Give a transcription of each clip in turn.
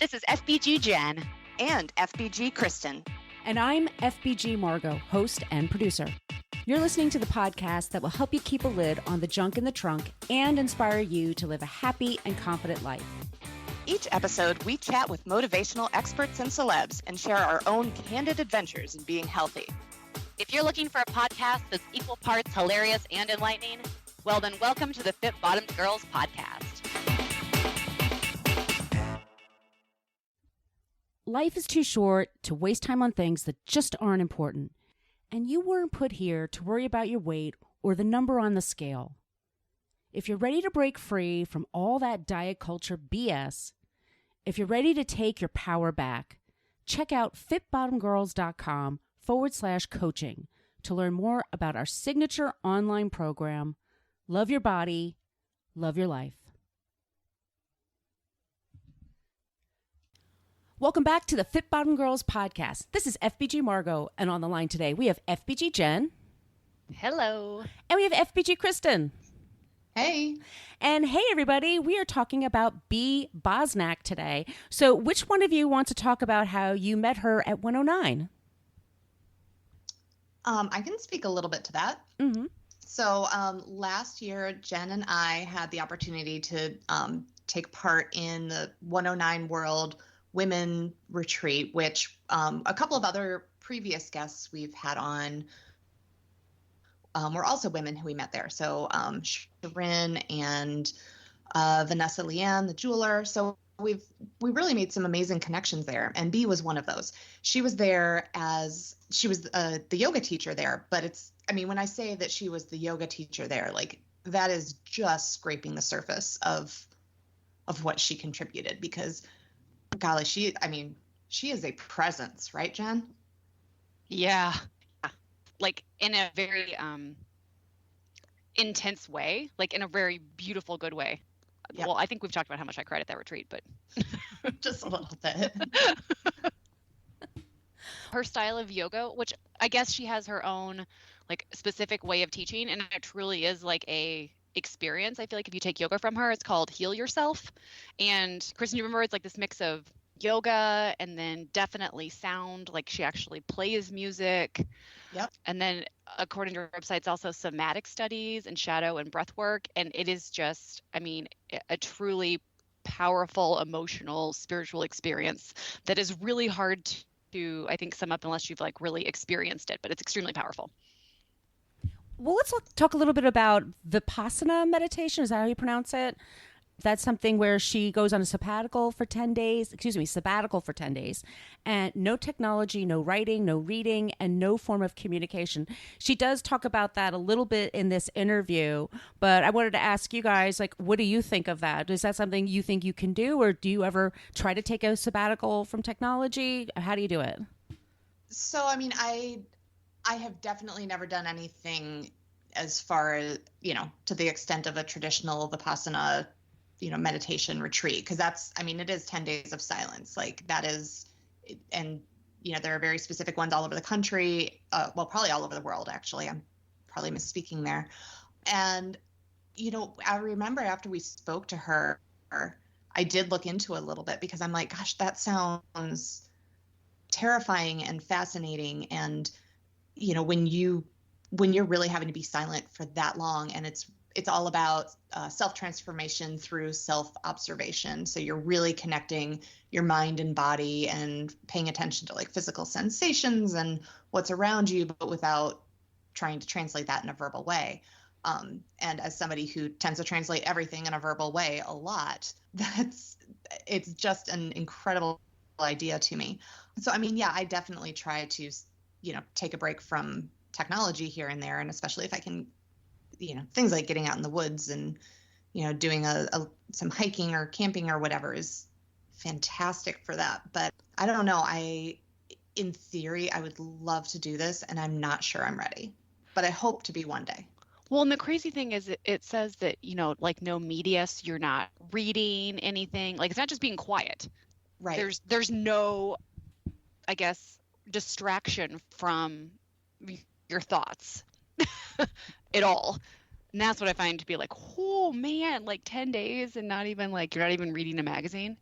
This is FBG Jen. And FBG Kristen. And I'm FBG Margot, host and producer. You're listening to the podcast that will help you keep a lid on the junk in the trunk and inspire you to live a happy and confident life. Each episode, we chat with motivational experts and celebs and share our own candid adventures in being healthy. If you're looking for a podcast that's equal parts hilarious and enlightening, well then welcome to the Fit Bottomed Girls podcast. Life is too short to waste time on things that just aren't important. And you weren't put here to worry about your weight or the number on the scale. If you're ready to break free from all that diet culture BS, if you're ready to take your power back, check out fitbottomgirls.com/coaching to learn more about our signature online program, Love Your Body, Love Your Life. Welcome back to the Fit Bottom Girls podcast. This is FBG Margot, and on the line today we have FBG Jen. Hello. And we have FBG Kristen. Hey. And hey, everybody, we are talking about Bee Bosnak today. So which one of you wants to talk about how you met her at 109? I can speak a little bit to that. Mm-hmm. So last year, Jen and I had the opportunity to take part in the 109 World Women Retreat, which a couple of other previous guests we've had on were also women who we met there. So Sharon and Vanessa Leanne, the jeweler. So we really made some amazing connections there. And Bee was one of those. She was there she was the yoga teacher there. But when I say that she was the yoga teacher there, like that is just scraping the surface of what she contributed, because golly, she is a presence, right, Jen? Yeah. Like in a very intense way, like in a very beautiful, good way. Yep. Well, I think we've talked about how much I cried at that retreat, but just a little bit. Her style of yoga, which I guess she has her own like specific way of teaching, and it truly is like a experience. I feel like if you take yoga from her, it's called Heal Yourself. And Kristen, you remember it's like this mix of yoga and then definitely sound, like she actually plays music. Yep. And then according to her website, it's also somatic studies and shadow and breath work. And it is just, a truly powerful, emotional, spiritual experience that is really hard to, I think, sum up unless you've like really experienced it, but it's extremely powerful. Well, let's talk a little bit about Vipassana meditation. Is that how you pronounce it? That's something where she goes on a sabbatical for 10 days, and no technology, no writing, no reading, and no form of communication. She does talk about that a little bit in this interview, but I wanted to ask you guys, like, what do you think of that? Is that something you think you can do, or do you ever try to take a sabbatical from technology? How do you do it? So, I have definitely never done anything as far as, to the extent of a traditional Vipassana, meditation retreat, because it is 10 days of silence. Like that is, and, there are very specific ones all over the country. Probably all over the world, actually. I'm probably misspeaking there. And, I remember after we spoke to her, I did look into it a little bit, because I'm like, gosh, that sounds terrifying and fascinating. And, when you're really having to be silent for that long, and it's all about self-transformation through self-observation. So you're really connecting your mind and body and paying attention to like physical sensations and what's around you, but without trying to translate that in a verbal way. And as somebody who tends to translate everything in a verbal way a lot, it's just an incredible idea to me. So, I definitely try to, take a break from technology here and there. And especially if I can, things like getting out in the woods and, doing some hiking or camping or whatever is fantastic for that. But I don't know. In theory, I would love to do this, and I'm not sure I'm ready, but I hope to be one day. Well, and the crazy thing is it says that, like no media, so you're not reading anything. Like it's not just being quiet. Right. There's no, I guess, distraction from your thoughts at all. And that's what I find to be like, oh man, like 10 days and not even like, you're not even reading a magazine,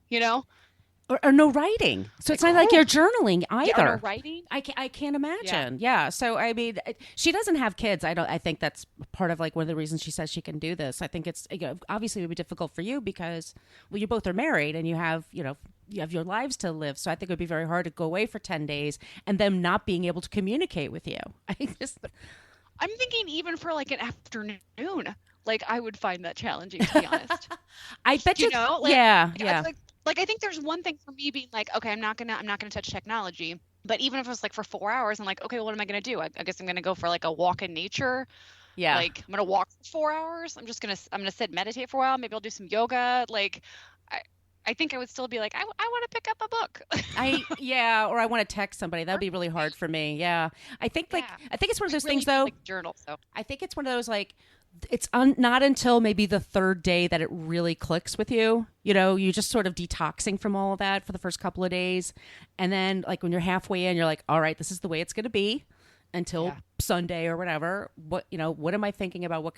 or no writing. So it's not like you're journaling either. Yeah, or no writing. I can't imagine. Yeah. So I mean, she doesn't have kids. I think that's part of like one of the reasons she says she can do this. I think it's, you know, obviously it would be difficult for you because, well, you both are married and you have your lives to live. So I think it would be very hard to go away for 10 days and them not being able to communicate with you. I'm thinking even for like an afternoon, like I would find that challenging, to be honest. I bet you know, like, yeah. Like I think there's one thing for me being like, okay, I'm not gonna touch technology. But even if it was like for 4 hours, I'm like, okay, what am I gonna do? I guess I'm gonna go for like a walk in nature. Yeah. Like I'm gonna walk for 4 hours. I'm gonna sit, meditate for a while. Maybe I'll do some yoga. Like I think I would still be like, I want to pick up a book. Or I want to text somebody. That'd be really hard for me. Yeah. I think it's one of those things though. Like journal. So I think it's one of those like, it's not until maybe the third day that it really clicks with you. You know, you're just sort of detoxing from all of that for the first couple of days. And then like when you're halfway in, you're like, all right, this is the way it's going to be until Sunday or whatever. What am I thinking about? What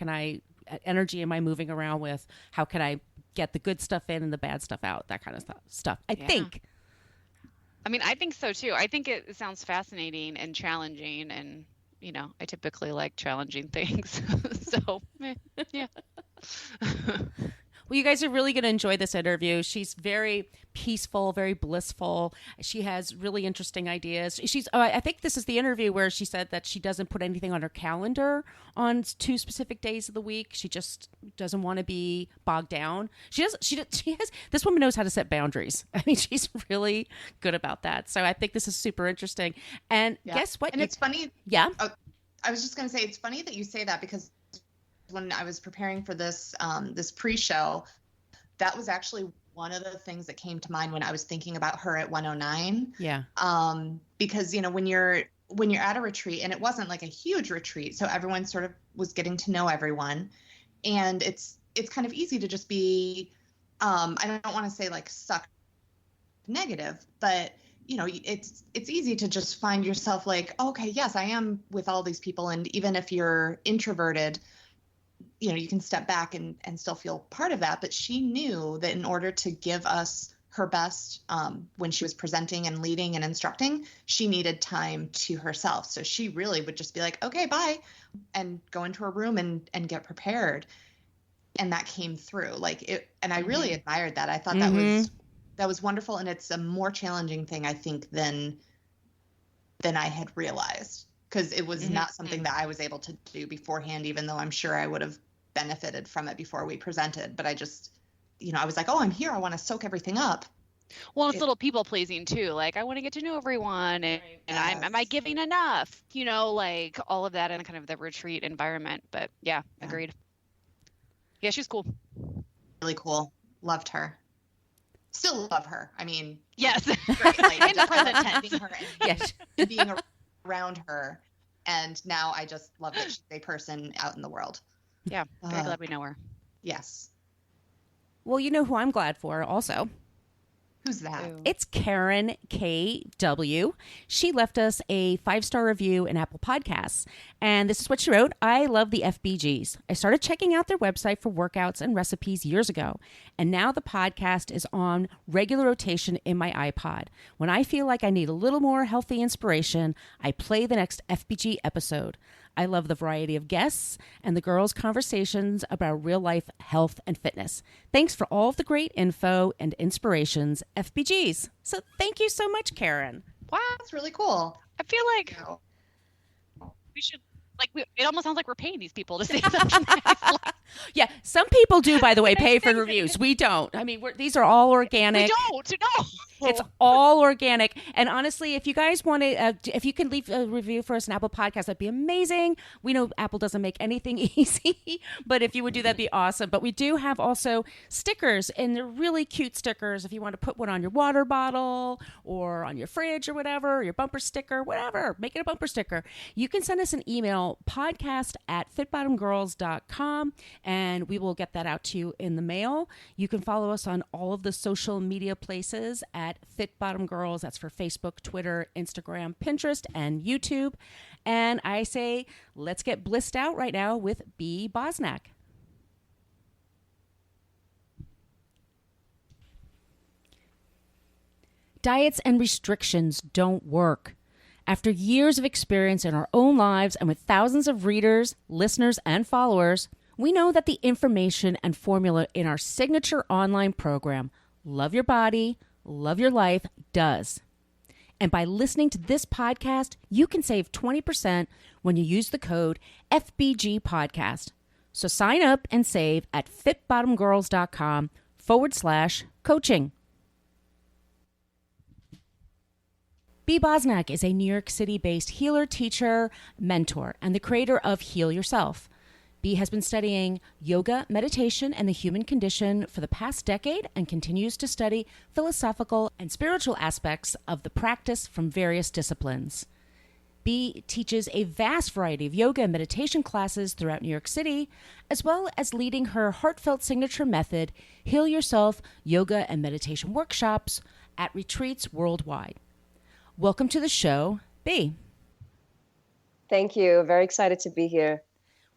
energy am I moving around with? How can I get the good stuff in and the bad stuff out? That kind of stuff. I think. I mean, I think so too. I think it sounds fascinating and challenging, and you know, I typically like challenging things. So, yeah. Well, you guys are really going to enjoy this interview. She's very peaceful, very blissful. She has really interesting ideas. I think this is the interview where she said that she doesn't put anything on her calendar on 2 specific days of the week. She just doesn't want to be bogged down. This woman knows how to set boundaries. I mean, she's really good about that. So I think this is super interesting. And guess what? And it's funny. Yeah. I was just going to say, it's funny that you say that, because when I was preparing for this this pre-show, that was actually one of the things that came to mind when I was thinking about her at 109. Yeah. Because when you're at a retreat, and it wasn't like a huge retreat, so everyone sort of was getting to know everyone, and it's kind of easy to just be I don't want to say like suck negative, but it's easy to just find yourself like, okay, yes, I am with all these people, and even if you're introverted, you can step back and still feel part of that. But she knew that in order to give us her best when she was presenting and leading and instructing, she needed time to herself. So she really would just be like, okay, bye, and go into her room and get prepared. And that came through and I really admired that. I thought that was wonderful. And it's a more challenging thing, I think, than I had realized, because it was not something that I was able to do beforehand, even though I'm sure I would have benefited from it before we presented. But I just, I was like, oh, I'm here. I want to soak everything up. Well, it's a little people pleasing too. Like, I want to get to know everyone, and am I giving enough? Like all of that in kind of the retreat environment. But yeah, agreed. Yeah, she's cool. Really cool. Loved her. Still love her. I mean, yes. Great, like, In the present tense. Her and being around her. And now I just love that she's a person out in the world. Yeah, very glad we know her. Yes. Well, you know who I'm glad for also. Who's that? Ooh. It's Karen KW. She left us a 5-star review in Apple Podcasts. And this is what she wrote. I love the FBGs. I started checking out their website for workouts and recipes years ago. And now the podcast is on regular rotation in my iPod. When I feel like I need a little more healthy inspiration, I play the next FBG episode. I love the variety of guests and the girls' conversations about real life health and fitness. Thanks for all of the great info and inspirations, FBGs. So thank you so much, Karen. Wow, that's really cool. I feel like we should, it almost sounds like we're paying these people to say something nice. Yeah, some people do, by the way, pay for reviews. We don't. I mean, these are all organic. We don't. No. It's all organic. And honestly, if you guys want to, if you can leave a review for us on Apple Podcasts, that'd be amazing. We know Apple doesn't make anything easy, but if you would do, that'd be awesome. But we do have also stickers, and they're really cute stickers. If you want to put one on your water bottle or on your fridge or whatever, or your bumper sticker, whatever, make it a bumper sticker. You can send us an email, podcast@fitbottomgirls.com, and we will get that out to you in the mail. You can follow us on all of the social media places at Fit Bottom Girls. That's for Facebook, Twitter, Instagram, Pinterest, and YouTube. And I say, let's get blissed out right now with Bee Bosnak. Diets and restrictions don't work. After years of experience in our own lives and with thousands of readers, listeners, and followers, we know that the information and formula in our signature online program, Love Your Body, Love Your Life, does. And by listening to this podcast, you can save 20% when you use the code FBG Podcast. So sign up and save at fitbottomgirls.com/coaching. Bee Bosnak is a New York City-based healer, teacher, mentor, and the creator of Heal Yourself. Bee has been studying yoga, meditation, and the human condition for the past decade and continues to study philosophical and spiritual aspects of the practice from various disciplines. Bee teaches a vast variety of yoga and meditation classes throughout New York City, as well as leading her heartfelt signature method, Heal Yourself yoga and meditation workshops at retreats worldwide. Welcome to the show, Bee. Thank you. Very excited to be here.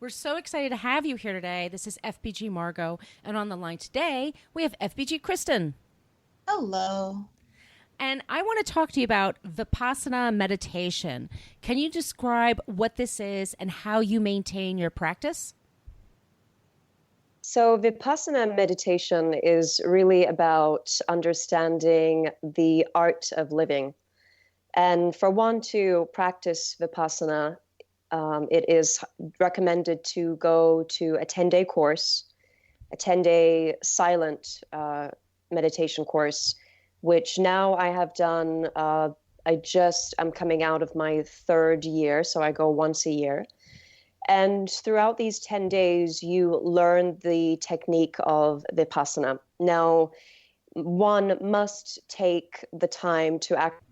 We're so excited to have you here today. This is FBG Margot, and on the line today, we have FBG Kristen. Hello. And I want to talk to you about Vipassana meditation. Can you describe what this is and how you maintain your practice? So Vipassana meditation is really about understanding the art of living. And for one to practice Vipassana, it is recommended to go to a 10-day course, a 10-day silent meditation course, which now I have done. I'm coming out of my third year, so I go once a year. And throughout these 10 days, you learn the technique of Vipassana. Now, one must take the time to actually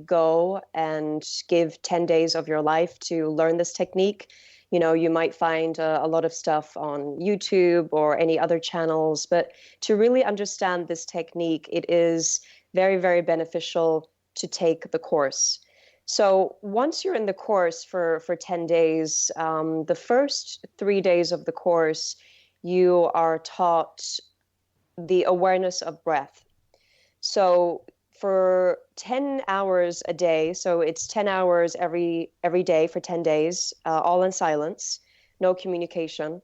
go and give 10 days of your life to learn this technique. You know, you might find a lot of stuff on YouTube or any other channels, but to really understand this technique, it is very, very beneficial to take the course. So once you're in the course for 10 days, the first 3 days of the course, you are taught the awareness of breath. So for 10 hours a day, so it's 10 hours every day for 10 days, all in silence, no communication.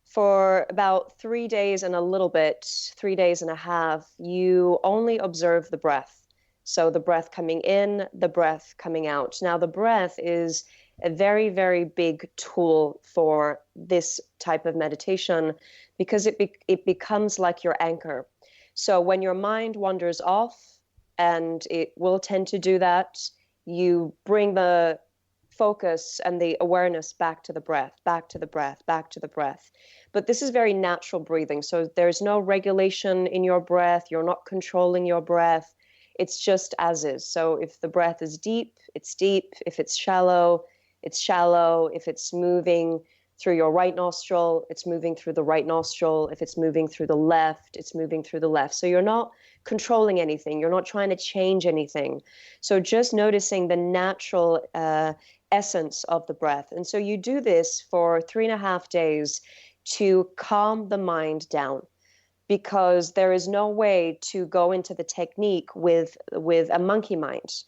For about 3 days and a little bit, 3 days and a half, you only observe the breath. So the breath coming in, the breath coming out. Now the breath is a very, very big tool for this type of meditation because it becomes like your anchor. So when your mind wanders off, and it will tend to do that, you bring the focus and the awareness back to the breath, back to the breath, back to the breath. But this is very natural breathing. So there's no regulation in your breath. You're not controlling your breath. It's just as is. So if the breath is deep, it's deep. If it's shallow, it's shallow. If it's moving through your right nostril, it's moving through the right nostril. If it's moving through the left, it's moving through the left. So you're not controlling anything. You're not trying to change anything. So just noticing the natural essence of the breath. And so you do this for 3.5 days to calm the mind down, because there is no way to go into the technique with a monkey mind.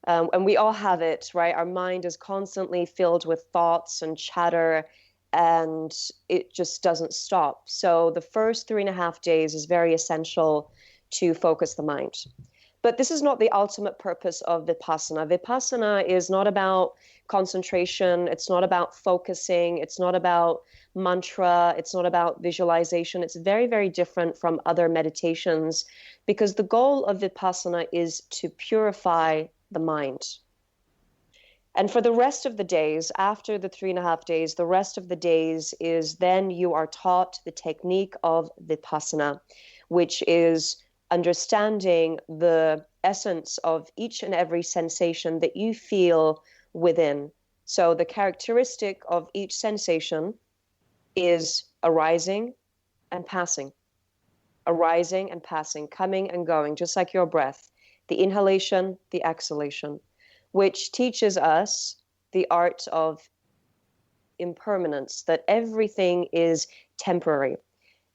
And we all have it, right? Our mind is constantly filled with thoughts and chatter, and it just doesn't stop. So the first 3.5 days is very essential to focus the mind. But this is not the ultimate purpose of Vipassana. Vipassana is not about concentration. It's not about focusing. It's not about mantra. It's not about visualization. It's very, very different from other meditations, because the goal of Vipassana is to purify the mind. And for the rest of the days, after the 3.5 days, the rest of the days is then you are taught the technique of Vipassana, which is understanding the essence of each and every sensation that you feel within. So the characteristic of each sensation is arising and passing, coming and going, just like your breath, the inhalation, the exhalation, which teaches us the art of impermanence, that everything is temporary.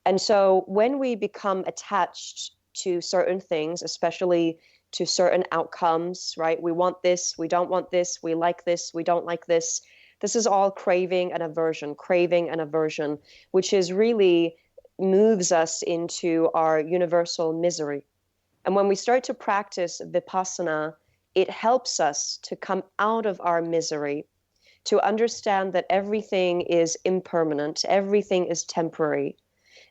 And so when we become attached to certain things, especially to certain outcomes, right? We want this, we don't want this, we like this, we don't like this. This is all craving and aversion, which is really moves us into our universal misery. And when we start to practice Vipassana, it helps us to come out of our misery, to understand that everything is impermanent, everything is temporary,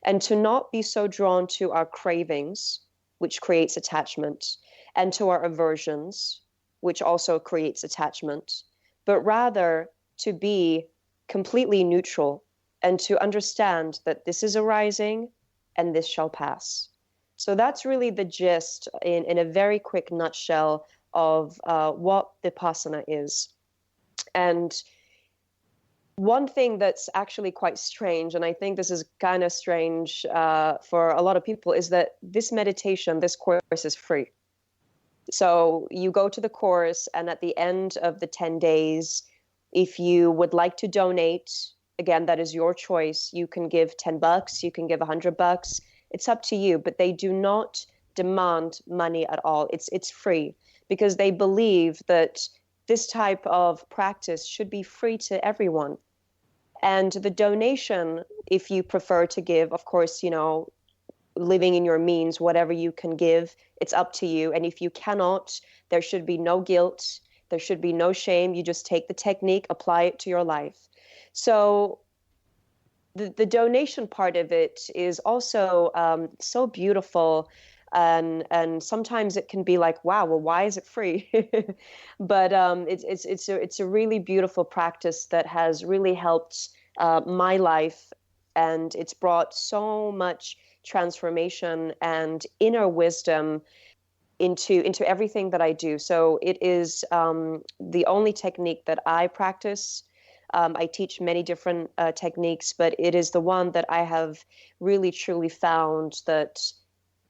and to not be so drawn to our cravings, which creates attachment, and to our aversions, which also creates attachment, but rather to be completely neutral and to understand that this is arising and this shall pass. So that's really the gist in a very quick nutshell of what Vipassana is. And one thing that's actually quite strange, and I think this is kind of strange for a lot of people, is that this meditation, this course is free. So you go to the course, and at the end of the 10 days, if you would like to donate, again, that is your choice. You can give $10, you can give $100. It's up to you, but they do not demand money at all. It's free because they believe that this type of practice should be free to everyone. And the donation, if you prefer to give, of course, living in your means, whatever you can give, it's up to you. And if you cannot, there should be no guilt. There should be no shame. You just take the technique, apply it to your life. So the donation part of it is also so beautiful. And sometimes it can be like, wow, well, why is it free? But it's a really beautiful practice that has really helped my life, and it's brought so much transformation and inner wisdom into everything that I do. So it is the only technique that I practice. I teach many different techniques, but it is the one that I have really truly found that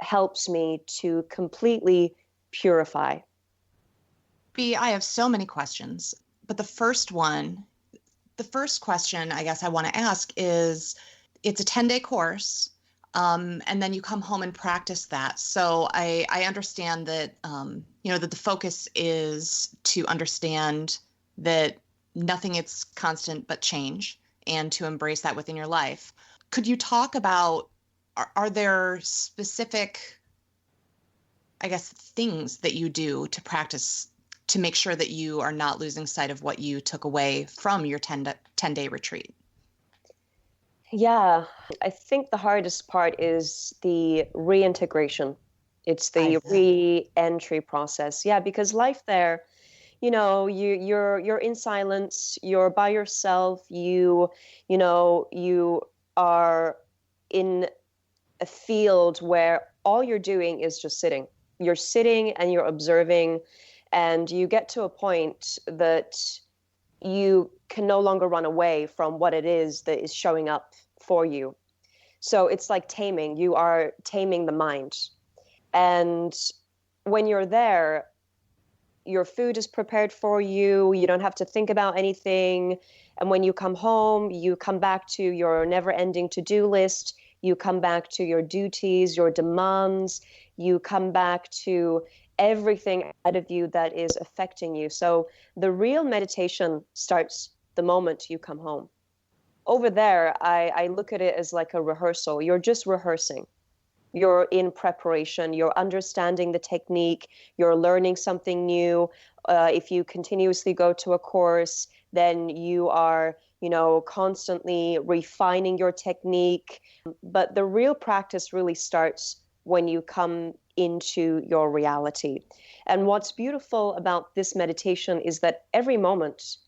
helps me to completely purify. Bee, I have so many questions, but the first question I guess I want to ask is, it's a 10-day course, and then you come home and practice that. So I understand that, that the focus is to understand that nothing is constant but change, and to embrace that within your life. Could you talk about, are there specific, I guess, things that you do to practice to make sure that you are not losing sight of what you took away from your 10-day retreat? Yeah, I think the hardest part is the reintegration. It's the re-entry process. Yeah, because life there, you're in silence, you're by yourself, you are in a field where all you're doing is just sitting. You're sitting and you're observing, and you get to a point that you can no longer run away from what it is that is showing up for you. So it's like taming. You are taming the mind. And when you're there, your food is prepared for you. You don't have to think about anything. And when you come home, you come back to your never-ending to-do list. You come back to your duties, your demands. You come back to everything out of you that is affecting you. So the real meditation starts the moment you come home. Over there, I look at it as like a rehearsal. You're just rehearsing. You're in preparation. You're understanding the technique. You're learning something new. If you continuously go to a course, then you are, constantly refining your technique. But the real practice really starts when you come into your reality. And what's beautiful about this meditation is that every moment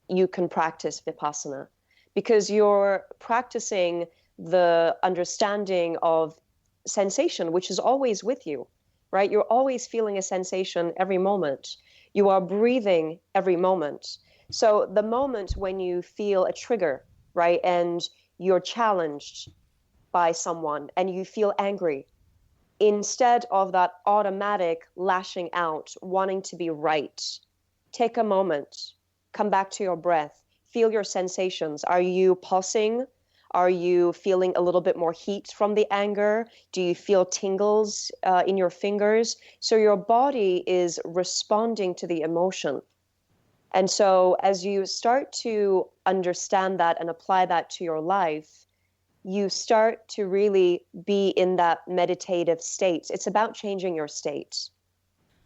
you can practice Vipassana, because you're practicing the understanding of sensation, which is always with you, right? You're always feeling a sensation every moment. You are breathing every moment. So the moment when you feel a trigger, right, and you're challenged by someone and you feel angry, instead of that automatic lashing out, wanting to be right, take a moment, come back to your breath, feel your sensations. Are you pulsing? Are you feeling a little bit more heat from the anger? Do you feel tingles in your fingers? So your body is responding to the emotion. And so as you start to understand that and apply that to your life, you start to really be in that meditative state. It's about changing your state.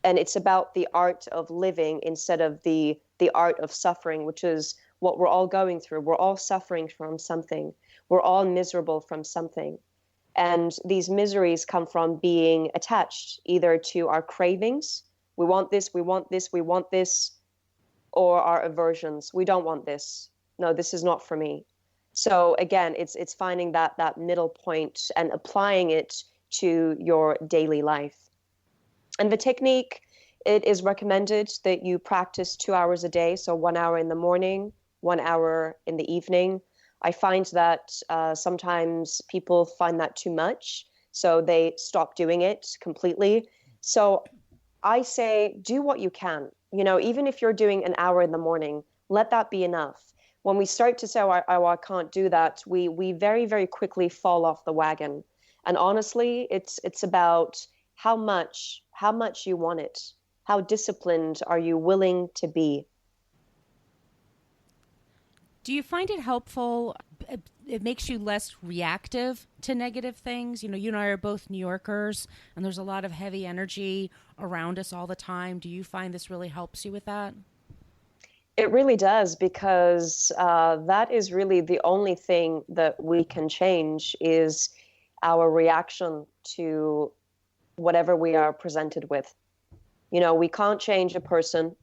And it's about the art of living instead of the art of suffering, which is what we're all going through. We're all suffering from something. We're all miserable from something. And these miseries come from being attached either to our cravings. We want this, we want this, we want this, or our aversions. We don't want this. No, this is not for me. So again, it's finding that middle point and applying it to your daily life. And the technique, it is recommended that you practice 2 hours a day. So 1 hour in the morning, 1 hour in the evening. I find that sometimes people find that too much, so they stop doing it completely. So I say, do what you can. You know, even if you're doing an hour in the morning, let that be enough. When we start to say, I can't do that, we very, very quickly fall off the wagon. And honestly, it's about how much you want it. How disciplined are you willing to be? Do you find it helpful? It makes you less reactive to negative things. You know, you and I are both New Yorkers, and there's a lot of heavy energy around us all the time. Do you find this really helps you with that? It really does, because that is really the only thing that we can change is our reaction to whatever we are presented with. You know, we can't change a person.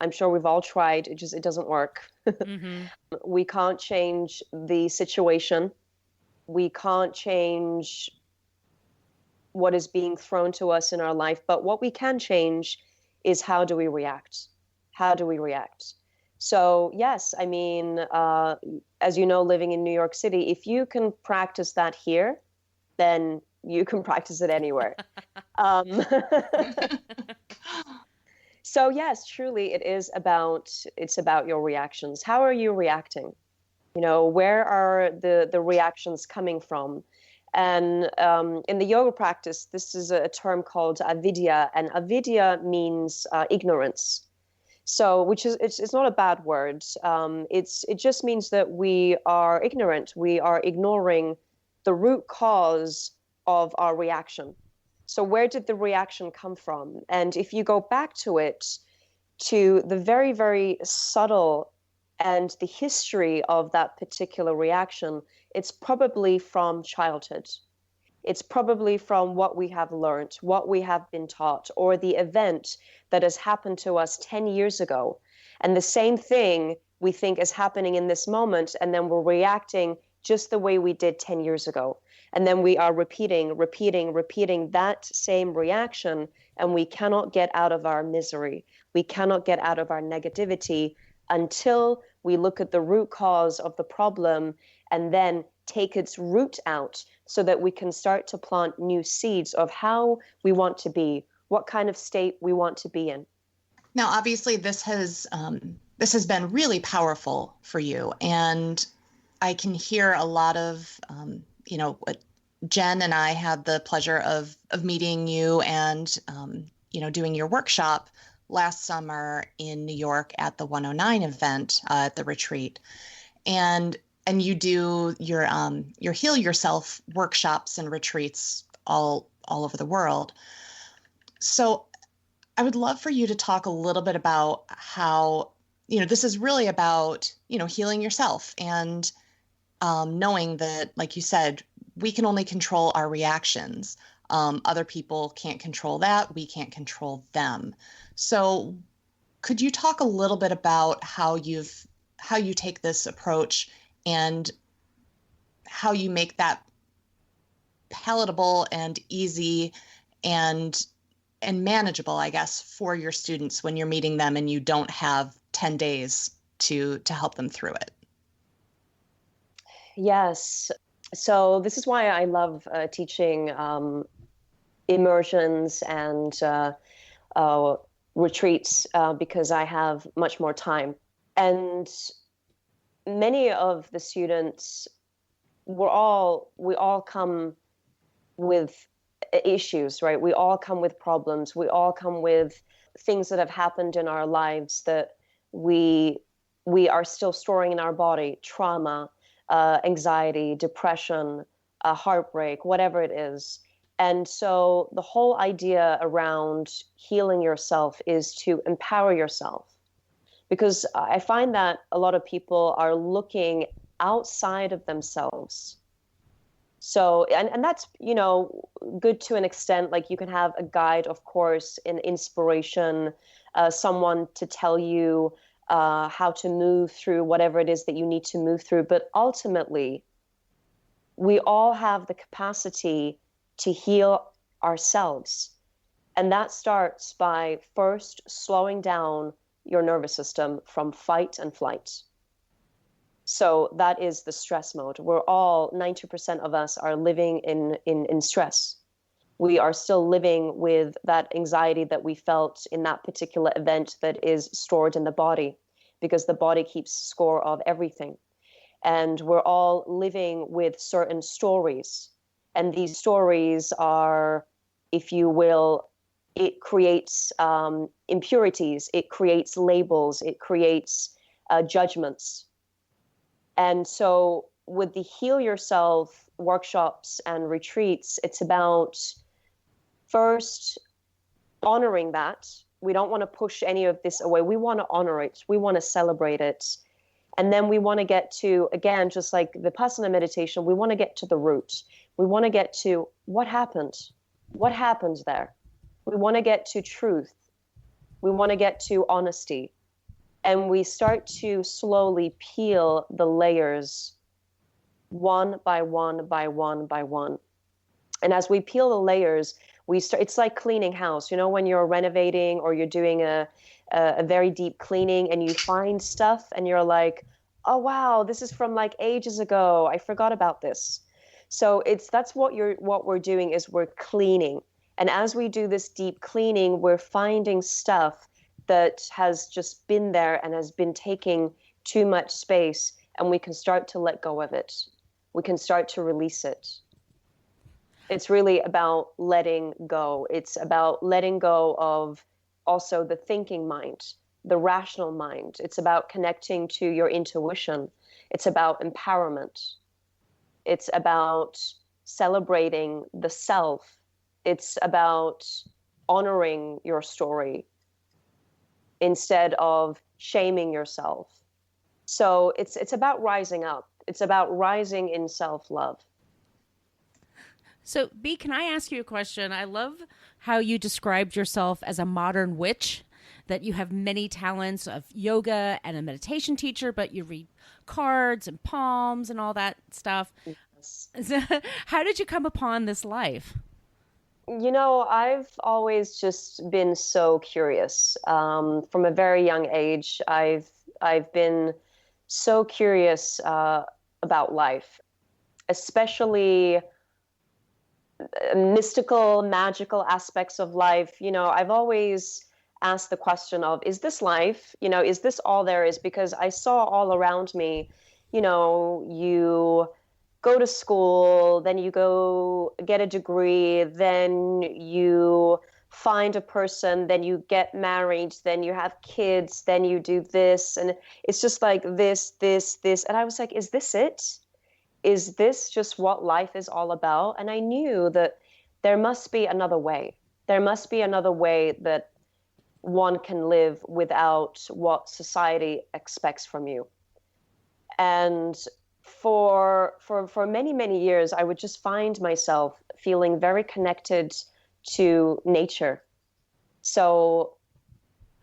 I'm sure we've all tried. It doesn't work. Mm-hmm. We can't change the situation. We can't change what is being thrown to us in our life. But what we can change is how do we react? How do we react? So yes, I mean, as you know, living in New York City, if you can practice that here, then you can practice it anywhere. So yes, truly, it's about your reactions. How are you reacting? You know, where are the reactions coming from? And in the yoga practice, this is a term called avidya, and avidya means ignorance. So, which is it's not a bad word. It just means that we are ignorant. We are ignoring the root cause of our reaction. So where did the reaction come from? And if you go back to it, to the very, very subtle and the history of that particular reaction, it's probably from childhood. It's probably from what we have learned, what we have been taught, or the event that has happened to us 10 years ago. And the same thing we think is happening in this moment, and then we're reacting just the way we did 10 years ago. And then we are repeating that same reaction, and we cannot get out of our misery. We cannot get out of our negativity until we look at the root cause of the problem and then take its root out so that we can start to plant new seeds of how we want to be, what kind of state we want to be in. Now, obviously, this has been really powerful for you, and I can hear a lot of, what Jen and I had the pleasure of meeting you and, doing your workshop last summer in New York at the 109 event at the retreat. And you do your Heal Yourself workshops and retreats all over the world. So I would love for you to talk a little bit about how, this is really about, healing yourself and knowing that, like you said, we can only control our reactions. Other people can't control that. We can't control them. So could you talk a little bit about how you take this approach and how you make that palatable and easy and manageable, I guess, for your students when you're meeting them and you don't have 10 days to help them through it? Yes. So this is why I love teaching immersions and retreats because I have much more time. And many of the students we all come with issues, right? We all come with problems. We all come with things that have happened in our lives that we are still storing in our body, trauma, anxiety, depression, heartbreak, whatever it is. And so the whole idea around healing yourself is to empower yourself. Because I find that a lot of people are looking outside of themselves. So, and that's, good to an extent. Like, you can have a guide, of course, an inspiration, someone to tell you how to move through whatever it is that you need to move through. But ultimately, we all have the capacity to heal ourselves. And that starts by first slowing down your nervous system from fight and flight. So that is the stress mode. 90% of us are living in stress. We are still living with that anxiety that we felt in that particular event that is stored in the body, because the body keeps score of everything. And we're all living with certain stories. And these stories are, if you will, it creates impurities, it creates labels, it creates judgments. And so with the Heal Yourself workshops and retreats, it's about first honoring that. We don't want to push any of this away. We want to honor it. We want to celebrate it. And then we want to get to, again, just like Vipassana meditation, we want to get to the root. We want to get to what happened. What happened there? We want to get to truth. We want to get to honesty. And we start to slowly peel the layers one by one by one by one. And as we peel the layers, it's like cleaning house. When you're renovating or you're doing a very deep cleaning and you find stuff and you're like, oh, wow, this is from like ages ago. I forgot about this. So that's what we're doing, is we're cleaning. And as we do this deep cleaning, we're finding stuff that has just been there and has been taking too much space, and we can start to let go of it. We can start to release it. It's really about letting go. It's about letting go of also the thinking mind, the rational mind. It's about connecting to your intuition. It's about empowerment. It's about celebrating the self. It's about honoring your story instead of shaming yourself. So it's about rising up. It's about rising in self-love. So, Bee, can I ask you a question? I love how you described yourself as a modern witch, that you have many talents of yoga and a meditation teacher, but you read cards and palms and all that stuff. Yes. So, how did you come upon this life? I've always just been so curious. From a very young age, I've been so curious about life, especially mystical, magical aspects of life. I've always asked the question of, is this life? Is this all there is? Because I saw all around me, you go to school, then you go get a degree, then you find a person, then you get married, then you have kids, then you do this. And it's just like this. And I was like, is this it? Is this just what life is all about? And I knew that there must be another way. There must be another way that one can live without what society expects from you. And for many, many years, I would just find myself feeling very connected to nature. So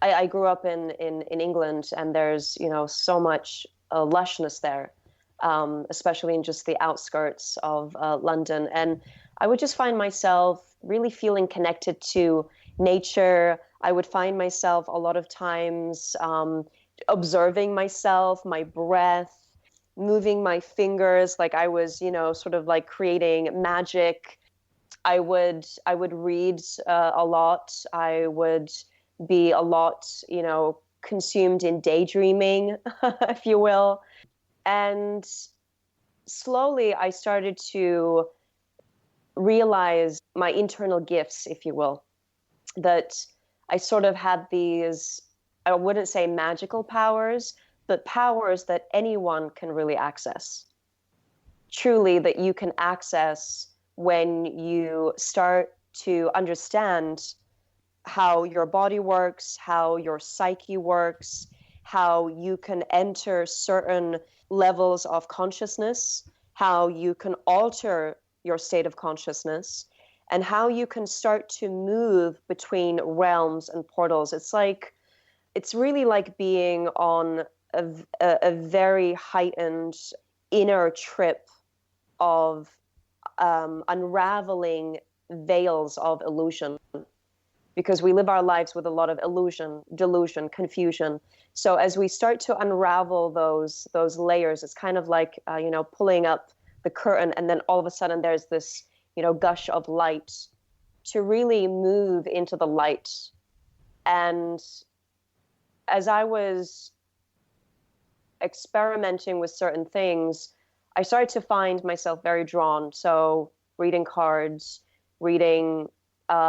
I grew up in England, and there's, so much lushness there, especially in just the outskirts of London. And I would just find myself really feeling connected to nature. I would find myself a lot of times observing myself, my breath, moving my fingers like I was, sort of like creating magic. I would read a lot. I would be a lot, consumed in daydreaming, if you will. And slowly I started to realize my internal gifts, if you will, that I sort of had these, I wouldn't say magical powers, but powers that anyone can really access. Truly, that you can access when you start to understand how your body works, how your psyche works, how you can enter certain levels of consciousness, how you can alter your state of consciousness, and how you can start to move between realms and portals. It's really like being on a very heightened inner trip of unraveling veils of illusion, because we live our lives with a lot of illusion, delusion, confusion. So as we start to unravel those layers, it's kind of like pulling up the curtain, and then all of a sudden there's this gush of light to really move into the light. And as I was experimenting with certain things, I started to find myself very drawn. So reading cards, reading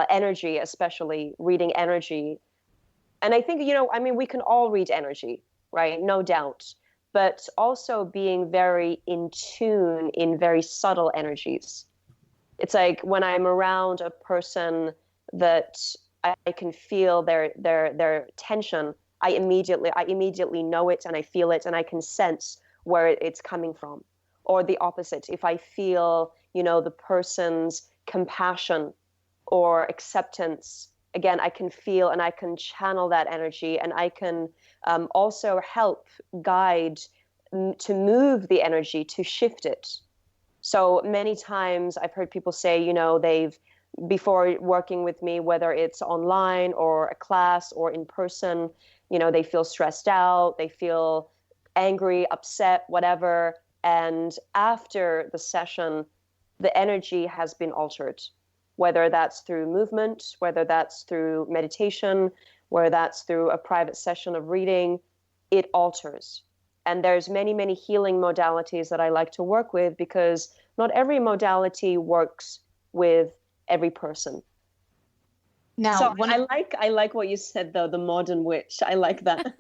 energy, especially reading energy. And I think, we can all read energy, right? No doubt. But also being very in tune in very subtle energies. It's like when I'm around a person that I can feel their tension, I immediately know it, and I feel it, and I can sense where it's coming from. Or the opposite, if I feel, the person's compassion or acceptance, again, I can feel and I can channel that energy, and I can also help guide to move the energy, to shift it. So many times I've heard people say, they've, before working with me, whether it's online or a class or in person, they feel stressed out, they feel angry, upset, whatever. And after the session, the energy has been altered, whether that's through movement, whether that's through meditation, whether that's through a private session of reading, it alters. And there's many, many healing modalities that I like to work with, because not every modality works with every person. Now, so I like what you said, though, the modern witch. I like that.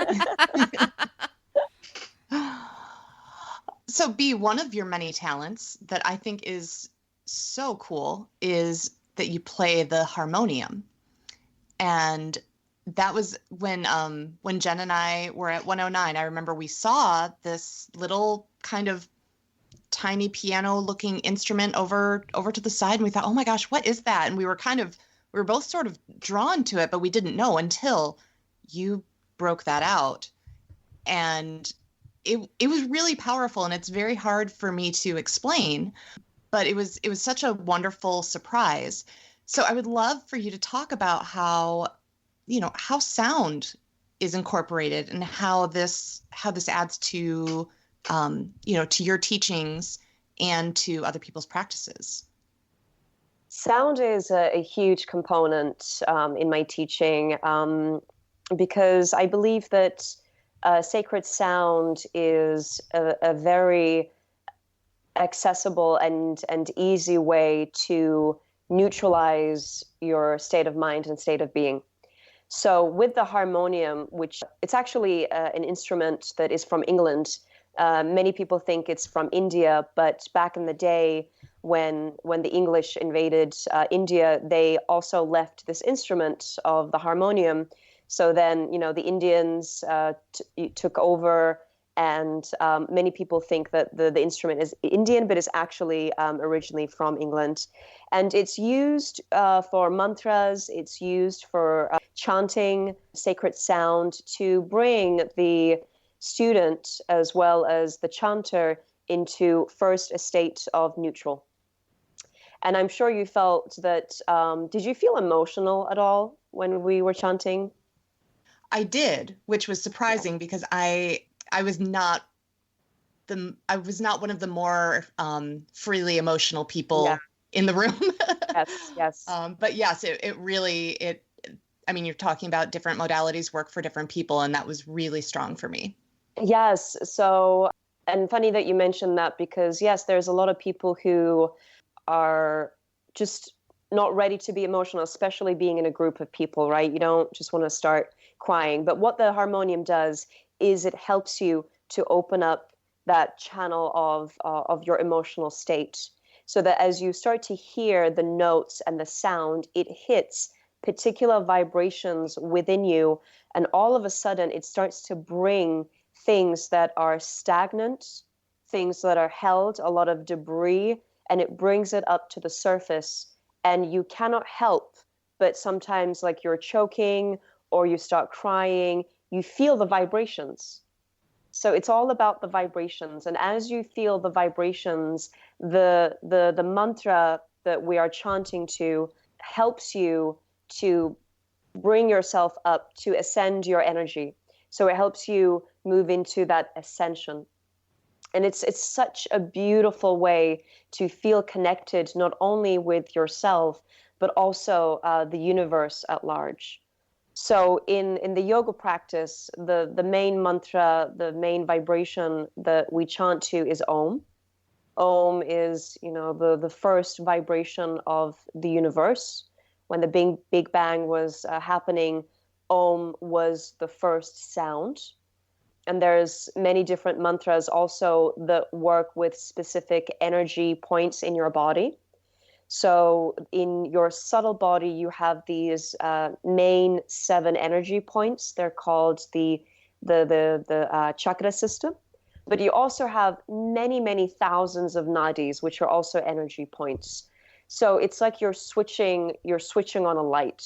So, Bee, one of your many talents that I think is so cool is that you play the harmonium. And that was when Jen and I were at 109. I remember we saw this little kind of tiny piano-looking instrument over to the side, and we thought, oh my gosh, what is that? And we were both sort of drawn to it, but we didn't know until you broke that out. And it was really powerful, and it's very hard for me to explain, but it was such a wonderful surprise. So I would love for you to talk about how sound is incorporated, and how this adds to to your teachings and to other people's practices. Sound is a huge component in my teaching, because I believe that sacred sound is a very accessible and easy way to neutralize your state of mind and state of being. So with the harmonium, which it's actually an instrument that is from England. Many people think it's from India, but back in the day when the English invaded India, they also left this instrument of the harmonium. So then, the Indians took over, and many people think that the instrument is Indian, but it's actually originally from England. And it's used for mantras, it's used for chanting, sacred sound, to bring the student as well as the chanter into first a state of neutral. And I'm sure you felt that, did you feel emotional at all when we were chanting? I did, which was surprising, because I was not one of the more freely emotional people in the room. Yes. But yes, it really, I mean, you're talking about different modalities work for different people, and that was really strong for me. Yes. So And funny that you mentioned that, because yes, there's a lot of people who are just not ready to be emotional, especially being in a group of people, right? You don't just want to start crying. But what the harmonium does is it helps you to open up that channel of your emotional state, so that as you start to hear the notes and the sound, it hits particular vibrations within you, and all of a sudden it starts to bring things that are stagnant, things that are held, a lot of debris, and it brings it up to the surface. And you cannot help but sometimes, like, you're choking or you start crying, you feel the vibrations. So it's all about the vibrations. And as you feel the vibrations, the mantra that we are chanting to helps you to bring yourself up, to ascend your energy. So it helps you move into that ascension. And it's such a beautiful way to feel connected, not only with yourself, but also the universe at large. So in the yoga practice, the main mantra, the main vibration that we chant to is Om. Om is, the first vibration of the universe. When the Big Bang was happening, Om was the first sound. And there's many different mantras also that work with specific energy points in your body. So in your subtle body, you have these main 7 energy points. They're called the chakra system. But you also have many, many thousands of nadis, which are also energy points. So it's like you're switching on a light.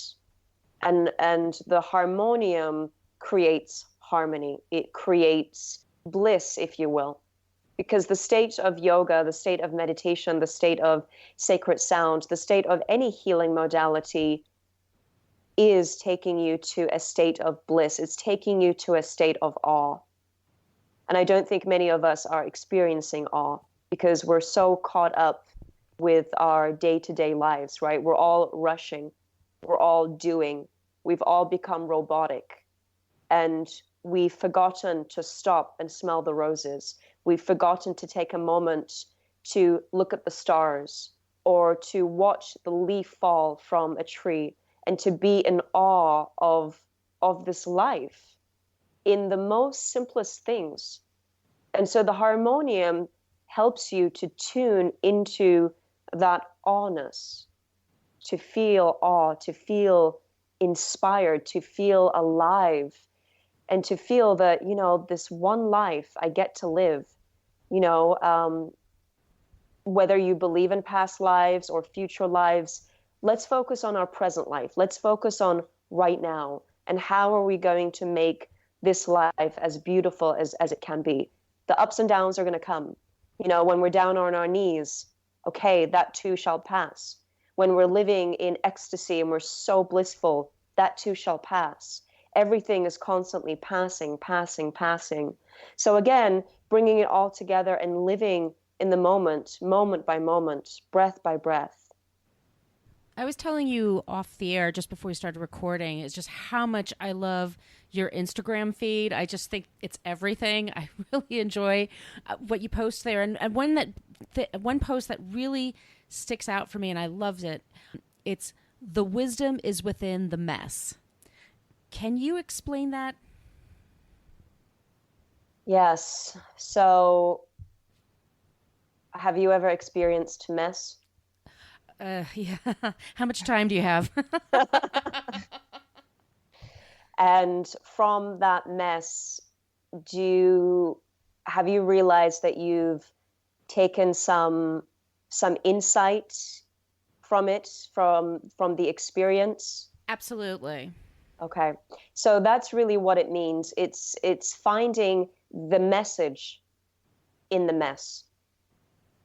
And the harmonium creates harmony. It creates bliss, if you will. Because the state of yoga, the state of meditation, the state of sacred sound, the state of any healing modality is taking you to a state of bliss. It's taking you to a state of awe. And I don't think many of us are experiencing awe because we're so caught up with our day-to-day lives, right? We're all rushing. We're all doing. We've all become robotic. And we've forgotten to stop and smell the roses. We've forgotten to take a moment to look at the stars or to watch the leaf fall from a tree and to be in awe of this life in the most simplest things. And so the harmonium helps you to tune into that awness, to feel awe, to feel inspired, to feel alive, and to feel that, this one life I get to live, whether you believe in past lives or future lives, let's focus on our present life. Let's focus on right now. And how are we going to make this life as beautiful as it can be? The ups and downs are going to come. When we're down on our knees, okay, that too shall pass. When we're living in ecstasy and we're so blissful, that too shall pass. Everything is constantly passing. So again, bringing it all together and living in the moment by moment, breath by breath. I was telling you off the air just before we started recording is just how much I love your Instagram feed. I just think it's everything. I really enjoy what you post there. And one post that really sticks out for me, and I loved it, it's "The wisdom is within the mess." Can you explain that? Yes. So have you ever experienced mess? Yeah. How much time do you have? And from that mess, have you realized that you've taken some insight from it, from the experience? Absolutely. Okay. So that's really what it means. It's finding the message in the mess.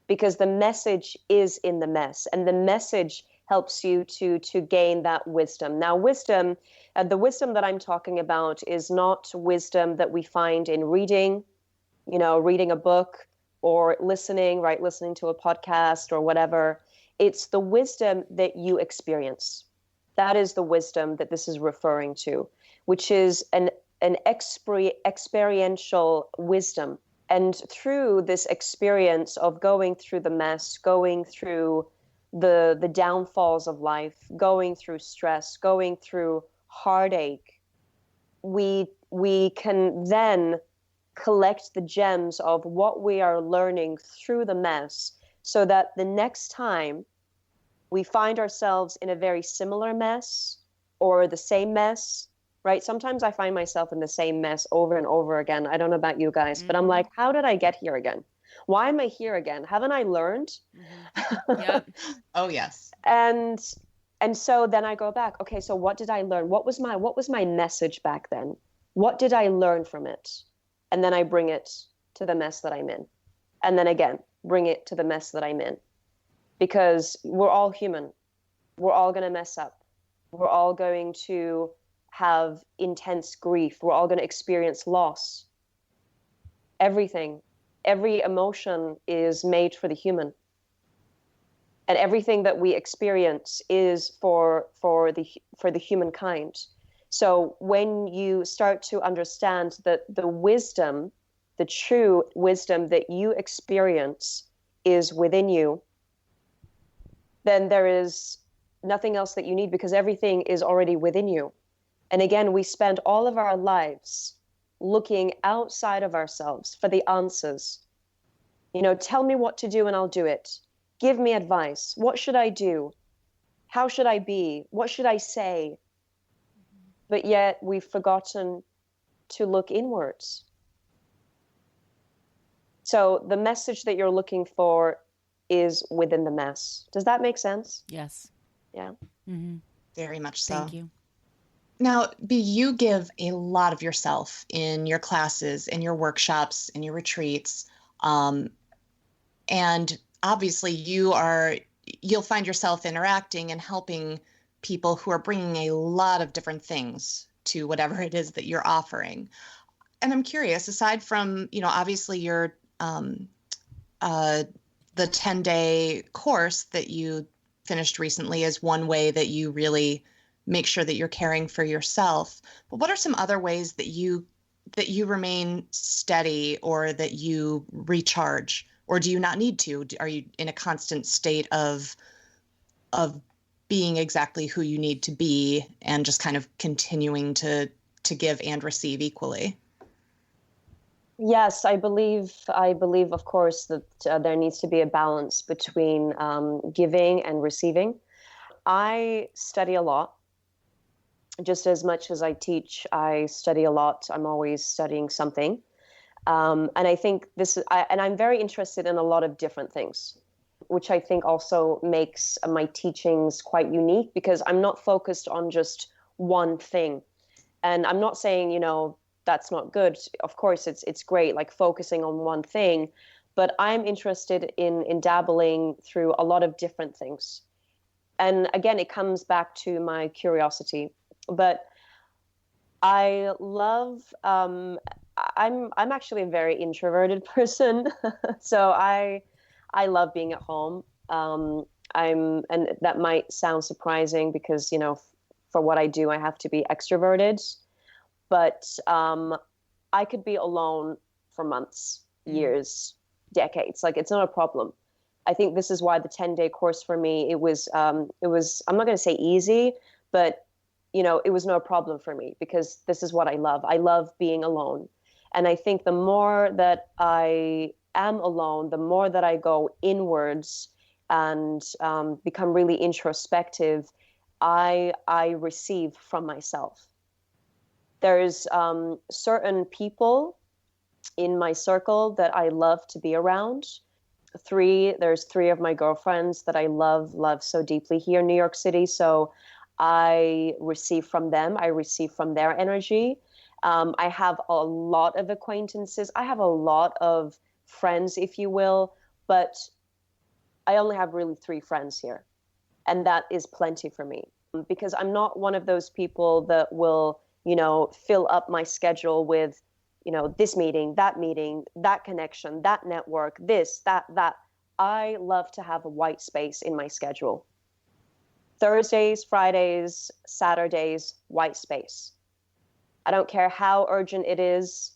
Because the message is in the mess, and the message helps you to gain that wisdom. Now, wisdom, the wisdom that I'm talking about is not wisdom that we find in reading a book or listening to a podcast or whatever. It's the wisdom that you experience. That is the wisdom that this is referring to, which is an experiential wisdom. And through this experience of going through the mess, going through the downfalls of life, going through stress, going through heartache, we can then collect the gems of what we are learning through the mess, so that the next time we find ourselves in a very similar mess or the same mess, right? Sometimes I find myself in the same mess over and over again. I don't know about you guys, but I'm like, how did I get here again? Why am I here again? Haven't I learned? Yep. Oh, yes. And so then I go back, okay, so what did I learn? What was my message back then? What did I learn from it? And then I bring it to the mess that I'm in. And then again, bring it to the mess that I'm in. Because we're all human. We're all going to mess up. We're all going to have intense grief. We're all going to experience loss. Everything, every emotion is made for the human. And everything that we experience is for the humankind. So when you start to understand that the wisdom, the true wisdom that you experience is within you, then there is nothing else that you need, because everything is already within you. And again, we spend all of our lives looking outside of ourselves for the answers. Tell me what to do and I'll do it. Give me advice. What should I do? How should I be? What should I say? But yet we've forgotten to look inwards. So the message that you're looking for is within the mess. Does that make sense? Yes. Yeah. Mm-hmm. Very much so. Thank you. Now, Bee, you give a lot of yourself in your classes, in your workshops, in your retreats. And obviously you'll find yourself interacting and helping people who are bringing a lot of different things to whatever it is that you're offering. And I'm curious, aside from, obviously your the 10-day course that you finished recently is one way that you really make sure that you're caring for yourself. But what are some other ways that you remain steady, or that you recharge? Or do you not need to? Are you in a constant state of being exactly who you need to be, and just kind of continuing to give and receive equally? Yes, I believe, of course, that there needs to be a balance between giving and receiving. I study a lot. Just as much as I teach, I study a lot. I'm always studying something. And I think I'm very interested in a lot of different things, which I think also makes my teachings quite unique, because I'm not focused on just one thing. And I'm not saying, that's not good. Of course, it's great, like focusing on one thing, but I'm interested in dabbling through a lot of different things. And again, it comes back to my curiosity. But I love, I'm actually a very introverted person. So I love being at home. And that might sound surprising because, for what I do, I have to be extroverted. But I could be alone for months, years, decades. Like, it's not a problem. I think this is why the 10-day course for me, it was, I'm not going to say easy, but, it was no problem for me, because this is what I love. I love being alone. And I think the more that I am alone, the more that I go inwards and become really introspective, I receive from myself. There's certain people in my circle that I love to be around. There's 3 of my girlfriends that I love so deeply here in New York City. So I receive from them. I receive from their energy. I have a lot of acquaintances. I have a lot of friends, if you will, but I only have really 3 friends here. And that is plenty for me, because I'm not one of those people that will, fill up my schedule with, this meeting, that connection, that network, this, that. I love to have a white space in my schedule. Thursdays, Fridays, Saturdays, white space. I don't care how urgent it is.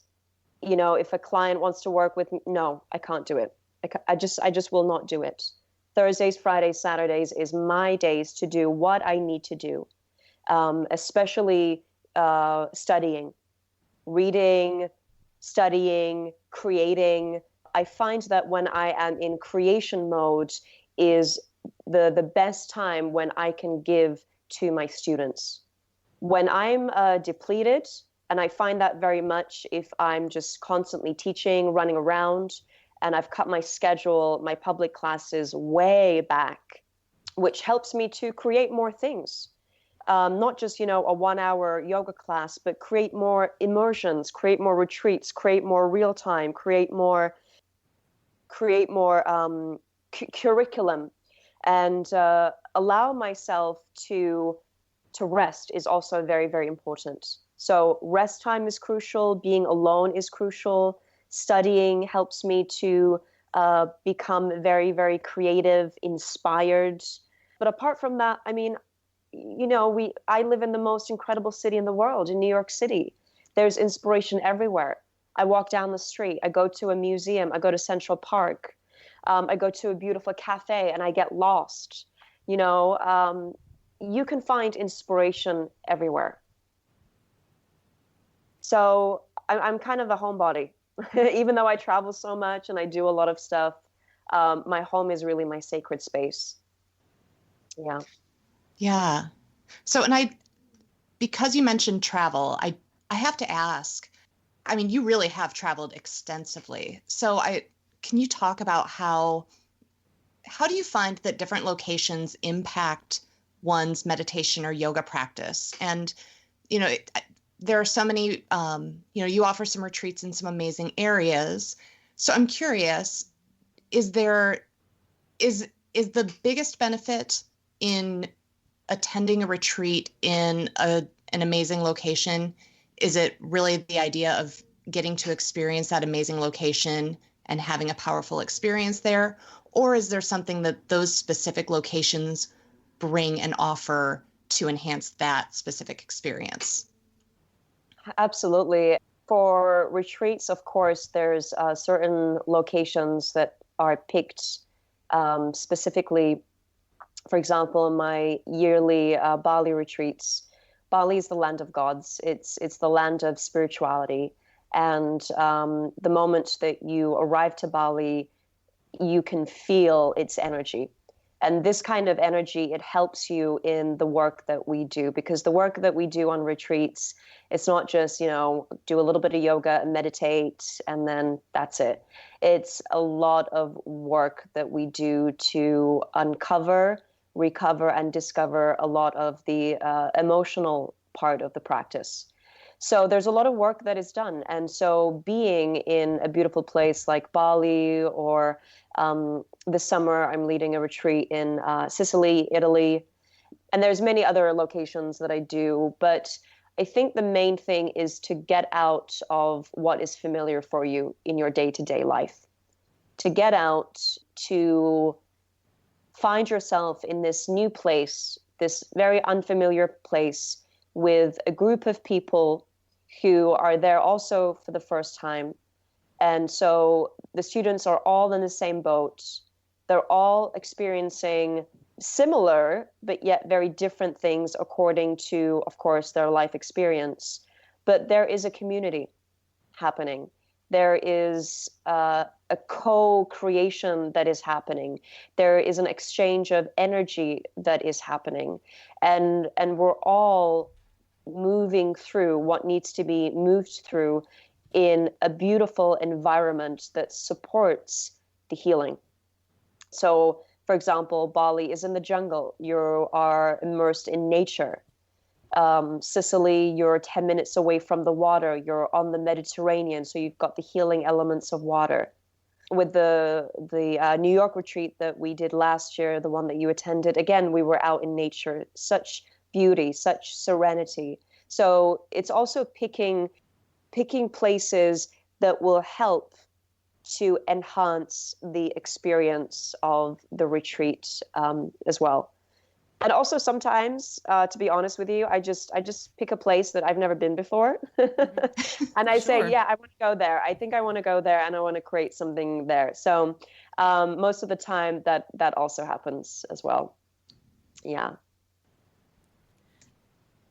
if a client wants to work with me, no, I can't do it. I just will not do it. Thursdays, Fridays, Saturdays is my days to do what I need to do, especially studying, reading, studying, creating. I find that when I am in creation mode is the best time when I can give to my students. When I'm depleted, and I find that very much if I'm just constantly teaching, running around, and I've cut my schedule, my public classes way back, which helps me to create more things. Not just, a 1-hour yoga class, but create more immersions, create more retreats, create more real time, create more curriculum, and allow myself to rest is also very, very important. So rest time is crucial. Being alone is crucial. Studying helps me to become very, very creative, inspired. But apart from that, I mean, I live in the most incredible city in the world, in New York City. There's inspiration everywhere. I walk down the street. I go to a museum. I go to Central Park. I go to a beautiful cafe and I get lost. You can find inspiration everywhere. So I'm kind of a homebody. Even though I travel so much and I do a lot of stuff, my home is really my sacred space. Yeah. Yeah. So, because you mentioned travel, I have to ask, I mean, you really have traveled extensively. So can you talk about how do you find that different locations impact one's meditation or yoga practice? And, there are so many, you offer some retreats in some amazing areas. So I'm curious, is the biggest benefit in attending a retreat in an amazing location? Is it really the idea of getting to experience that amazing location and having a powerful experience there? Or is there something that those specific locations bring and offer to enhance that specific experience? Absolutely. For retreats, of course, there's certain locations that are picked specifically. For example, my yearly Bali retreats. Bali is the land of gods. It's the land of spirituality. And the moment that you arrive to Bali, you can feel its energy. And this kind of energy, it helps you in the work that we do, because the work that we do on retreats, it's not just, do a little bit of yoga and meditate and then that's it. It's a lot of work that we do to uncover, recover, and discover a lot of the emotional part of the practice. So there's a lot of work that is done. And so being in a beautiful place like Bali, or this summer I'm leading a retreat in Sicily, Italy, and there's many other locations that I do. But I think the main thing is to get out of what is familiar for you in your day-to-day life, to get out, to find yourself in this new place, this very unfamiliar place, with a group of people who are there also for the first time. And so the students are all in the same boat. They're all experiencing similar, but yet very different things according to, of course, their life experience. But there is a community happening. There is a co-creation that is happening. There is an exchange of energy that is happening. And we're all moving through what needs to be moved through in a beautiful environment that supports the healing. So, for example, Bali is in the jungle. You are immersed in nature. Sicily, you're 10 minutes away from the water. You're on the Mediterranean, so you've got the healing elements of water. With the New York retreat that we did last year, the one that you attended, again, we were out in nature. Such beauty, such serenity. So it's also picking places that will help to enhance the experience of the retreat as well. And also sometimes, to be honest with you, I just pick a place that I've never been before. And I say, yeah, I want to go there. I think I want to go there and I want to create something there. So most of the time that also happens as well. Yeah.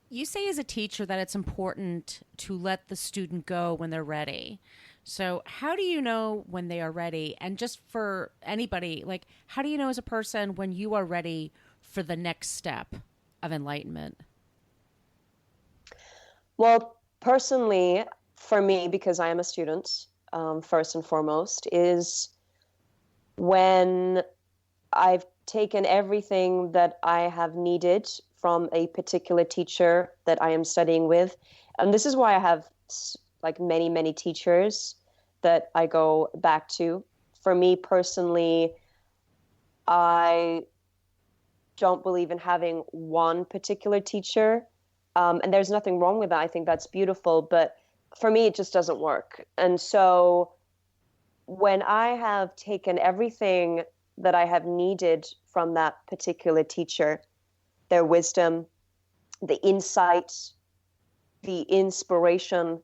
You say as a teacher that it's important to let the student go when they're ready. So how do you know when they are ready? And just for anybody, like, how do you know as a person when you are ready for the next step of enlightenment? Well, personally, for me, because I am a student, first and foremost, is when I've taken everything that I have needed from a particular teacher that I am studying with. And this is why I have like many, many teachers that I go back to. For me personally, I don't believe in having one particular teacher. And there's nothing wrong with that. I think that's beautiful. But for me, it just doesn't work. And so when I have taken everything that I have needed from that particular teacher, their wisdom, the insight, the inspiration,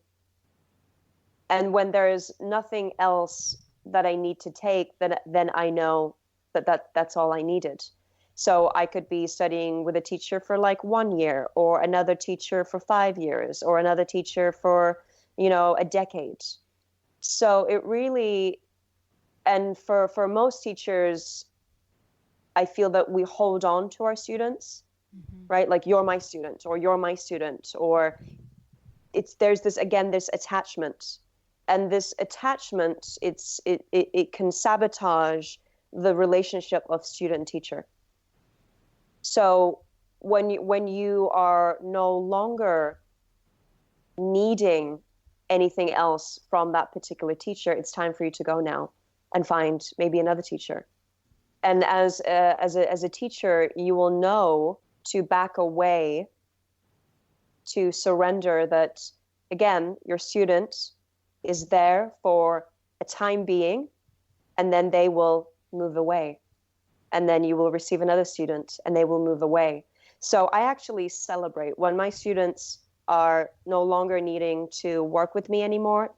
and when there is nothing else that I need to take, then I know that's all I needed. So I could be studying with a teacher for like 1 year, or another teacher for 5 years, or another teacher for, a decade. So it really, and for most teachers, I feel that we hold on to our students, right? Like, you're my student, or you're my student, or there's this attachment. And this attachment, it can sabotage the relationship of student and teacher. So when you are no longer needing anything else from that particular teacher, it's time for you to go now and find maybe another teacher. And as a teacher, you will know to back away, to surrender that, again, your student is there for a time being, and then they will move away. And then you will receive another student and they will move away. So I actually celebrate when my students are no longer needing to work with me anymore.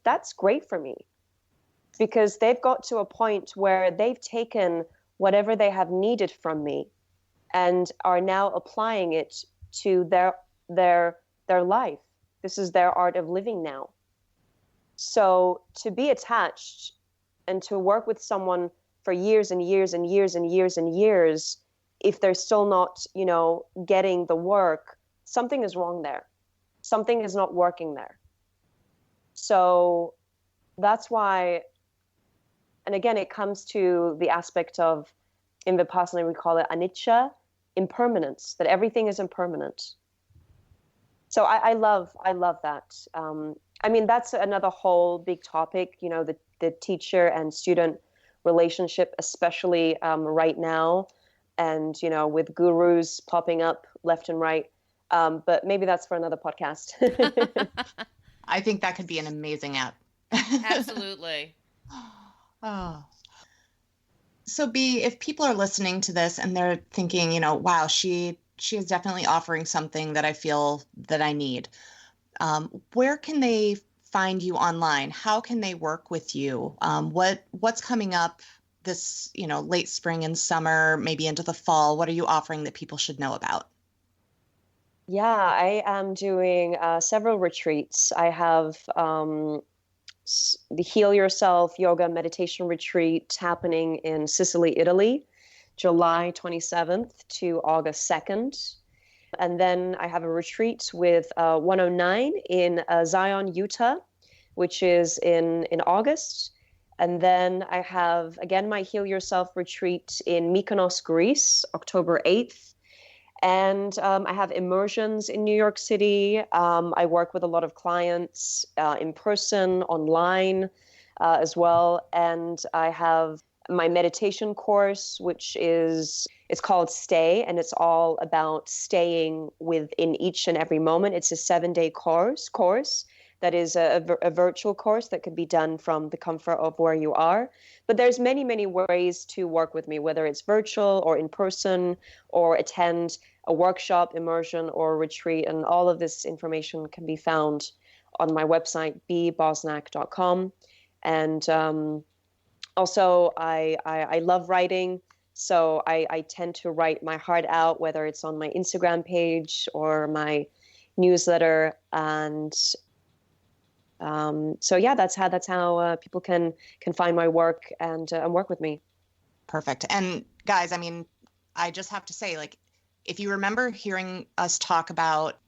That's great for me, because they've got to a point where they've taken whatever they have needed from me and are now applying it to their life. This is their art of living now. So to be attached and to work with someone for years and years and years and years and years, if they're still not, getting the work, something is wrong there. Something is not working there. So that's why, and again, it comes to the aspect of, in Vipassana, we call it anicca, impermanence, that everything is impermanent. So I love that. That's another whole big topic, the teacher and student relationship, especially right now, and with gurus popping up left and right. But maybe that's for another podcast. I think that could be an amazing app. Absolutely. Oh. So Bee, if people are listening to this and they're thinking, wow, she is definitely offering something that I feel that I need. Where can they find you online? How can they work with you? What's coming up this, late spring and summer, maybe into the fall? What are you offering that people should know about? Yeah, I am doing several retreats. I have the Heal Yourself Yoga Meditation Retreat happening in Sicily, Italy, July 27th to August 2nd. And then I have a retreat with 109 in Zion, Utah, which is in August. And then I have, again, my Heal Yourself retreat in Mykonos, Greece, October 8th. And I have immersions in New York City. I work with a lot of clients in person, online as well. And I have my meditation course, which it's called Stay, and it's all about staying within each and every moment. It's a 7-day course that is a virtual course that could be done from the comfort of where you are. But there's many, many ways to work with me, whether it's virtual or in person or attend a workshop, immersion, or retreat. And all of this information can be found on my website, beebosnak.com. And also, I love writing. So I tend to write my heart out, whether it's on my Instagram page or my newsletter. And so yeah, that's how people can find my work and work with me. Perfect. And guys, I mean, I just have to say, like, if you remember hearing us talk about,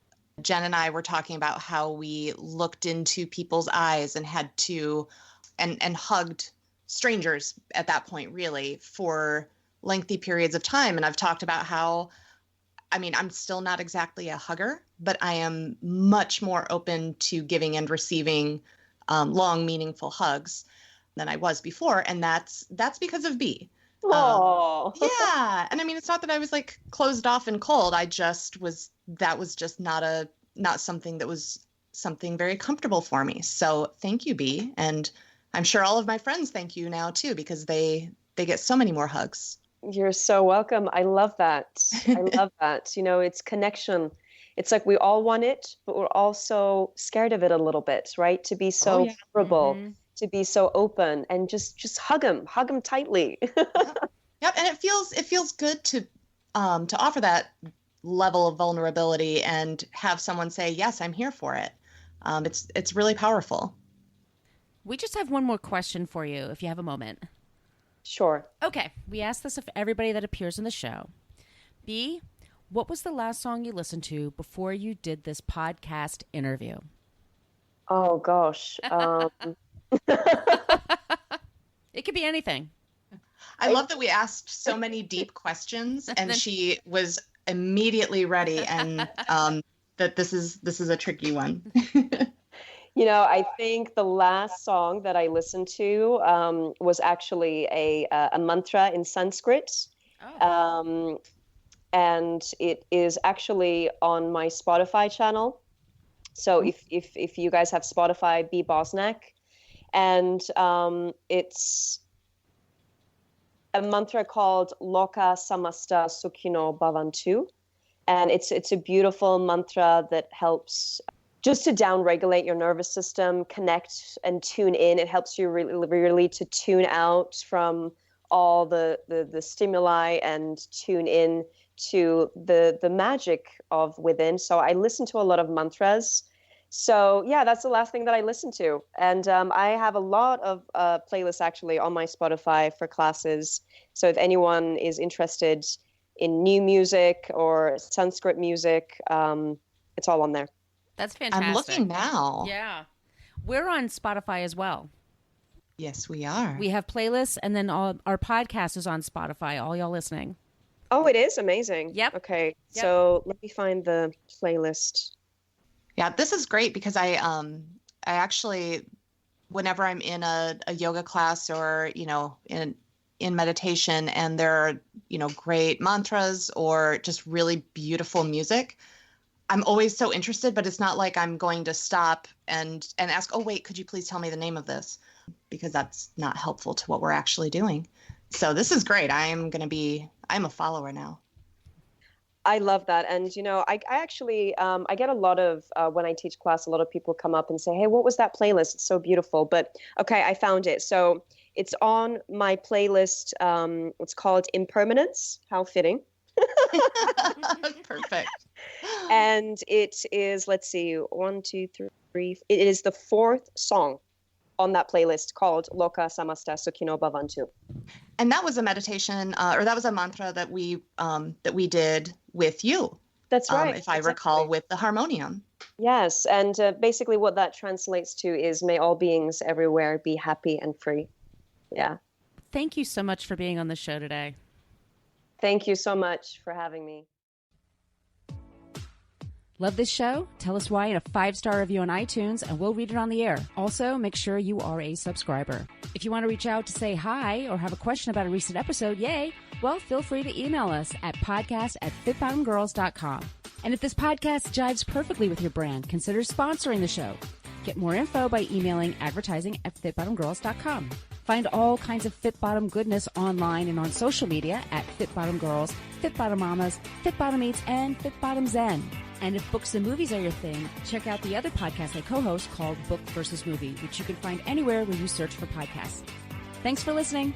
Jen and I were talking about how we looked into people's eyes and had to, and hugged strangers at that point, really, for lengthy periods of time. And I've talked about how, I mean, I'm still not exactly a hugger, but I am much more open to giving and receiving long, meaningful hugs than I was before. And that's because of Bee. Yeah. And I mean, it's not that I was like closed off and cold. That was just not something that was something very comfortable for me. So thank you, Bee. And I'm sure all of my friends thank you now too, because they get so many more hugs. You're so welcome. I love that. I love that. You know, it's connection. It's like we all want it, but we're also scared of it a little bit, right? To be so vulnerable, to be so open, and just hug them tightly. Yep. And it feels good to offer that level of vulnerability and have someone say, yes, I'm here for it. It's really powerful. We just have one more question for you, if you have a moment. Sure. Okay. We ask this of everybody that appears in the show. Bee, what was the last song you listened to before you did this podcast interview? Oh, gosh. It could be anything. I love that we asked so many deep questions and she was immediately ready, and that this is a tricky one. You know, I think the last song that I listened to was actually a mantra in Sanskrit. Oh. And it is actually on my Spotify channel. So if you guys have Spotify, Bee Bosnak, and it's a mantra called Loka Samasta Sukhino Bhavantu. And it's a beautiful mantra that helps just to downregulate your nervous system, connect and tune in. It helps you really to tune out from all the stimuli and tune in to the magic of within. So I listen to a lot of mantras. So yeah, that's the last thing that I listen to. And I have a lot of playlists actually on my Spotify for classes. So if anyone is interested in new music or Sanskrit music, it's all on there. That's fantastic. I'm looking now. Yeah. We're on Spotify as well. Yes, we are. We have playlists, and then all our podcast is on Spotify, all y'all listening. Oh, it is? Amazing. Yep. Okay. Yep. So let me find the playlist. Yeah, this is great because I actually, whenever I'm in a yoga class or, you know, in meditation and there are, you know, great mantras or just really beautiful music, I'm always so interested, but it's not like I'm going to stop and ask, oh, wait, could you please tell me the name of this? Because that's not helpful to what we're actually doing. So this is great. I'm a follower now. I love that. And, you know, I actually, I get a lot of, when I teach class, a lot of people come up and say, hey, what was that playlist? It's so beautiful. But okay, I found it. So it's on my playlist. It's called Impermanence. How fitting. Perfect. And it is, let's see, 1, 2, 3. It is the 4th song on that playlist called Loka Samasta Sukhino Bhavantu. And that was a meditation, or that was a mantra that we did with you. That's right. If I recall, with the harmonium. Yes, and basically what that translates to is may all beings everywhere be happy and free. Yeah. Thank you so much for being on the show today. Thank you so much for having me. Love this show? Tell us why in a 5-star review on iTunes and we'll read it on the air. Also, make sure you are a subscriber. If you want to reach out to say hi or have a question about a recent episode, yay, well, feel free to email us at podcast@fitbottomedgirls.com. And if this podcast jives perfectly with your brand, consider sponsoring the show. Get more info by emailing advertising@fitbottomgirls.com. Find all kinds of Fit Bottom goodness online and on social media at Fit Bottom Girls, Fit Bottom Mamas, Fit Bottom Eats, and Fit Bottom Zen. And if books and movies are your thing, check out the other podcast I co-host called Book versus Movie, which you can find anywhere where you search for podcasts. Thanks for listening.